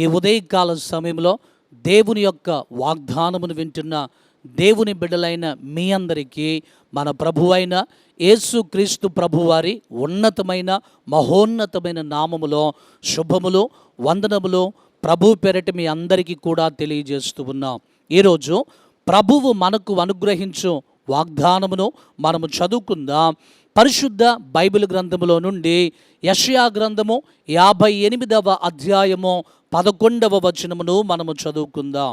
ఈ ఉదయకాల సమయంలో దేవుని యొక్క వాగ్దానమును వింటున్న దేవుని బిడ్డలైన మీ అందరికీ మన ప్రభువైన యేసుక్రీస్తు ప్రభువారి ఉన్నతమైన మహోన్నతమైన నామములో శుభములు వందనములు ప్రభు పేరిట మీ అందరికీ కూడా తెలియజేస్తూ ఉన్నాం. ఈరోజు ప్రభువు మనకు అనుగ్రహించు వాగ్దానమును మనము చదువుకుందాం. పరిశుద్ధ బైబిల్ గ్రంథములో నుండి యెషయా గ్రంథము 58వ అధ్యాయము 11వ వచనమును మనము చదువుకుందాం.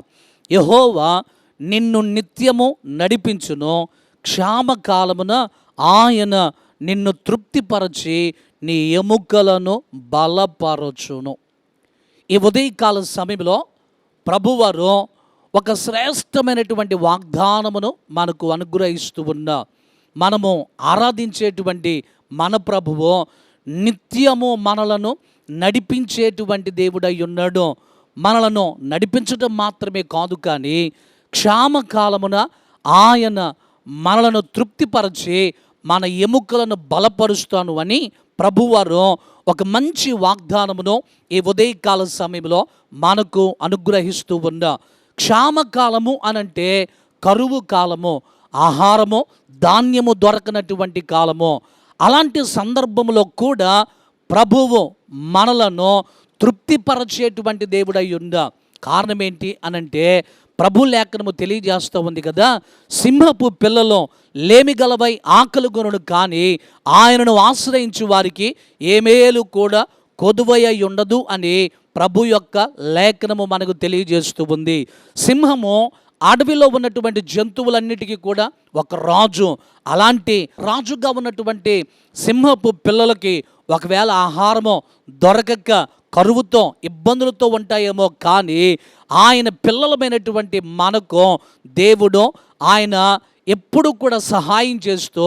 యెహోవా నిన్ను నిత్యము నడిపించును, క్షామకాలమున ఆయన నిన్ను తృప్తిపరచి నీ ఎముకలను బలపరచును. ఈ ఉదయకాల సమయంలో ప్రభువారు ఒక శ్రేష్టమైనటువంటి వాగ్దానమును మనకు అనుగ్రహిస్తూ ఉన్నా. మనము ఆరాధించేటువంటి మన ప్రభువు నిత్యము మనలను నడిపించేటువంటి దేవుడై ఉన్నాడు. మనలను నడిపించడం మాత్రమే కాదు, కానీ క్షామకాలమున ఆయన మనలను తృప్తిపరచి మన ఎముకలను బలపరుస్తాను అని ప్రభువారు ఒక మంచి వాగ్దానమును ఈ ఉదయకాల సమయంలో మనకు అనుగ్రహిస్తూ ఉన్నా. క్షామకాలము అనంటే కరువు కాలము, ఆహారము ధాన్యము దొరకనటువంటి కాలము. అలాంటి సందర్భంలో కూడా ప్రభువు మనలను తృప్తిపరచేటువంటి దేవుడై ఉందా. కారణం ఏంటి అనంటే ప్రభు లేఖనము తెలియజేస్తూ ఉంది కదా, సింహపు పిల్లలు లేమిగలవై ఆకలి గొనును, కానీ ఆయనను ఆశ్రయించు వారికి ఏ మేలు కూడా కొదువై ఉండదు అని ప్రభు యొక్క లేఖనము మనకు తెలియజేస్తూ ఉంది. సింహము అడవిలో ఉన్నటువంటి జంతువులన్నిటికీ కూడా ఒక రాజు. అలాంటి రాజుగా ఉన్నటువంటి సింహపు పిల్లలకి ఒకవేళ ఆహారము దొరకక కరువుతో ఇబ్బందులతో ఉంటాయేమో, కానీ ఆయన పిల్లలమైనటువంటి మనకు దేవుడు ఆయన ఎప్పుడు కూడా సహాయం చేస్తూ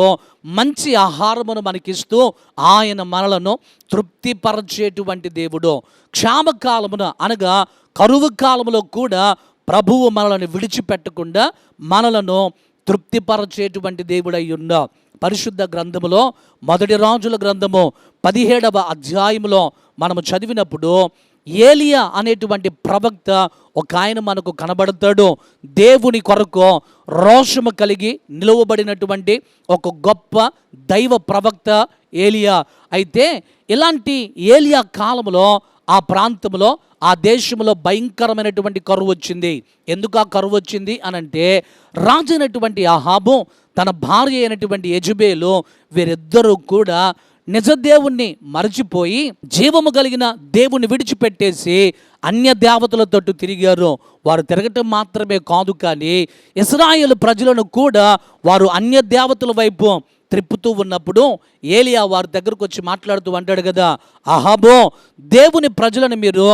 మంచి ఆహారమును మనకిస్తూ ఆయన మనలను తృప్తిపరచేటువంటి దేవుడు. క్షామకాలమున అనగా కరువు కాలములో కూడా ప్రభువు మనలను విడిచిపెట్టకుండా మనలను తృప్తిపరచేటువంటి దేవుడై ఉన్నా. పరిశుద్ధ గ్రంథములో మొదటి రాజుల గ్రంథము 17వ అధ్యాయములో మనము చదివినప్పుడు ఏలియా అనేటువంటి ప్రవక్త ఒక ఆయన మనకు కనబడతాడు. దేవుని కొరకు రోషము కలిగి నిలువబడినటువంటి ఒక గొప్ప దైవ ప్రవక్త ఏలియా. అయితే ఇలాంటి ఏలియా కాలంలో ఆ ప్రాంతంలో ఆ దేశంలో భయంకరమైనటువంటి కరువు వచ్చింది. ఎందుకు ఆ కరువు వచ్చింది అనంటే రాజు అయినటువంటి అహాబు తన భార్య అయినటువంటి యెజబెలు వీరిద్దరూ కూడా నిజదేవుణ్ణి మరచిపోయి జీవము కలిగిన దేవుణ్ణి విడిచిపెట్టేసి అన్య దేవతల తట్టు తిరిగారు. వారు తిరగటం మాత్రమే కాదు, కానీ ఇశ్రాయేలు ప్రజలను కూడా వారు అన్య దేవతల వైపు త్రిప్పుతూ ఉన్నప్పుడు ఏలియా వారి దగ్గరకు వచ్చి మాట్లాడుతూ అంటాడు కదా, అహాబో, దేవుని ప్రజలను మీరు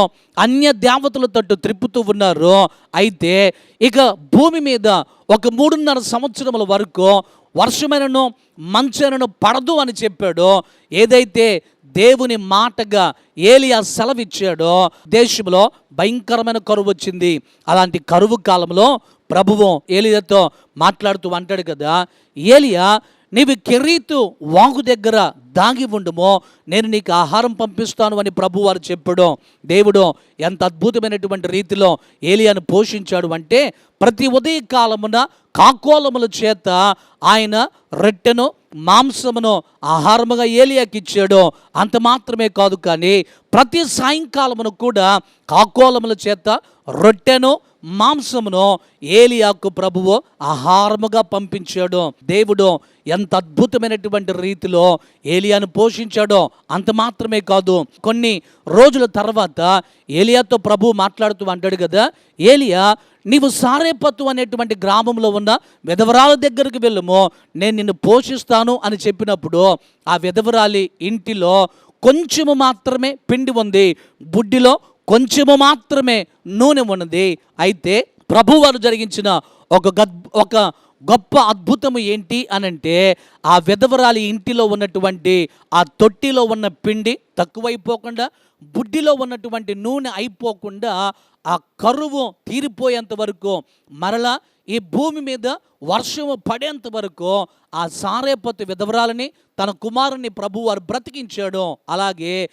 అన్య దేవతల తట్టు త్రిప్పుతూ ఉన్నారు. అయితే ఇక భూమి మీద ఒక 3.5 సంవత్సరముల వరకు వర్షమైనను మంచైనను పడదు అని చెప్పాడు. ఏదైతే దేవుని మాటగా ఏలియా సెలవిచ్చాడో దేశంలో భయంకరమైన కరువు వచ్చింది. అలాంటి కరువు కాలంలో ప్రభువు ఏలియాతో మాట్లాడుతూ అంటాడు కదా, ఏలియా, నీవు కెరీతు వాగు దగ్గర దాగి ఉండుమో, నేను నీకు ఆహారం పంపిస్తాను అని ప్రభువారు చెప్పాడు. దేవుడు ఎంత అద్భుతమైనటువంటి రీతిలో ఏలియాను పోషించాడు అంటే ప్రతి ఉదయకాలమున కాకోలముల చేత ఆయన రొట్టెను మాంసమును ఆహారముగా ఏలియాకి ఇచ్చాడు. అంత మాత్రమే కాదు, కానీ ప్రతి సాయంకాలమును కూడా కాకోలముల చేత రొట్టెను మాంసమును ఏలియాకు ప్రభువు ఆహారముగా పంపించాడు. దేవుడు ఎంత అద్భుతమైనటువంటి రీతిలో ఏలియాను పోషించాడో. అంత మాత్రమే కాదు, కొన్ని రోజుల తర్వాత ఏలియాతో ప్రభు మాట్లాడుతూ అంటాడు కదా, ఏలియా, నీవు సారేపతు అనేటువంటి గ్రామంలో ఉన్న విధవరాల దగ్గరికి వెళ్ళుము, నేను నిన్ను పోషిస్తాను అని చెప్పినప్పుడు ఆ విధవరాలి ఇంటిలో కొంచెము మాత్రమే పిండి ఉంది, బుడ్డిలో కొంచెము మాత్రమే నూనె ఉన్నది. అయితే ప్రభువారు జరిగించిన ఒక గొప్ప అద్భుతము ఏంటి అనంటే ఆ విధవరాలి ఇంటిలో ఉన్నటువంటి ఆ తొట్టిలో ఉన్న పిండి తక్కువైపోకుండా, బుడ్డిలో ఉన్నటువంటి నూనె అయిపోకుండా ఆ కరువు తీరిపోయేంత వరకు మరలా ఈ భూమి మీద వర్షము పడేంత వరకు ఆ సారేపతు విధవరాలని తన కుమారుని ప్రభువారు బ్రతికించాడు. అలాగే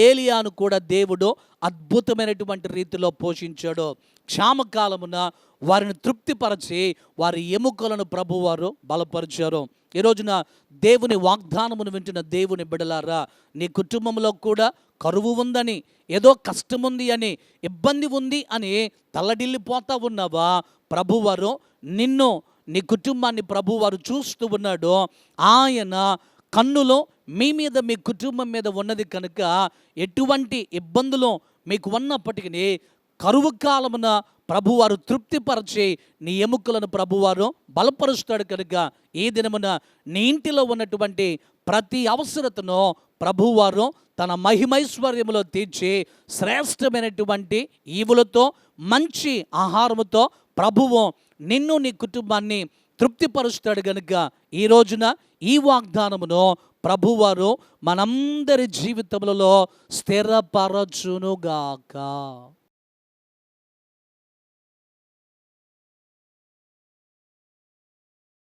ఏలియాను కూడా దేవుడు అద్భుతమైనటువంటి రీతిలో పోషించాడు. క్షామకాలమున వారిని తృప్తిపరచి వారి ఎముకలను ప్రభువారు బలపరిచారు. ఈ రోజున దేవుని వాగ్దానమును వింటున్న దేవుని బిడ్డలారా, నీ కుటుంబంలో కూడా కరువు ఉందని, ఏదో కష్టం ఉంది అని, ఇబ్బంది ఉంది అని తల్లడిల్లిపోతా ఉన్నావా? ప్రభువారు నిన్ను, నీ కుటుంబాన్ని ప్రభువారు చూస్తూ ఉన్నాడు. ఆయన కన్నులో మీ మీద, మీ కుటుంబం మీద ఉన్నది కనుక ఎటువంటి ఇబ్బందులు మీకు ఉన్నప్పటికీ కరువు కాలమున ప్రభువారు తృప్తిపరిచి నీ ఎముకలను ప్రభువారు బలపరుస్తాడు. కనుక ఈ దినమున నీ ఇంటిలో ఉన్నటువంటి ప్రతి అవసరతను ప్రభువారు తన మహిమైశ్వర్యములో తీర్చి శ్రేష్టమైనటువంటి ఈవులతో, మంచి ఆహారముతో ప్రభువు నిన్ను, నీ కుటుంబాన్ని తృప్తిపరుస్తాడు. గనుక ఈ రోజున ఈ వాగ్దానమును ప్రభువారు మనందరి జీవితములలో స్థిరపరచునుగాక.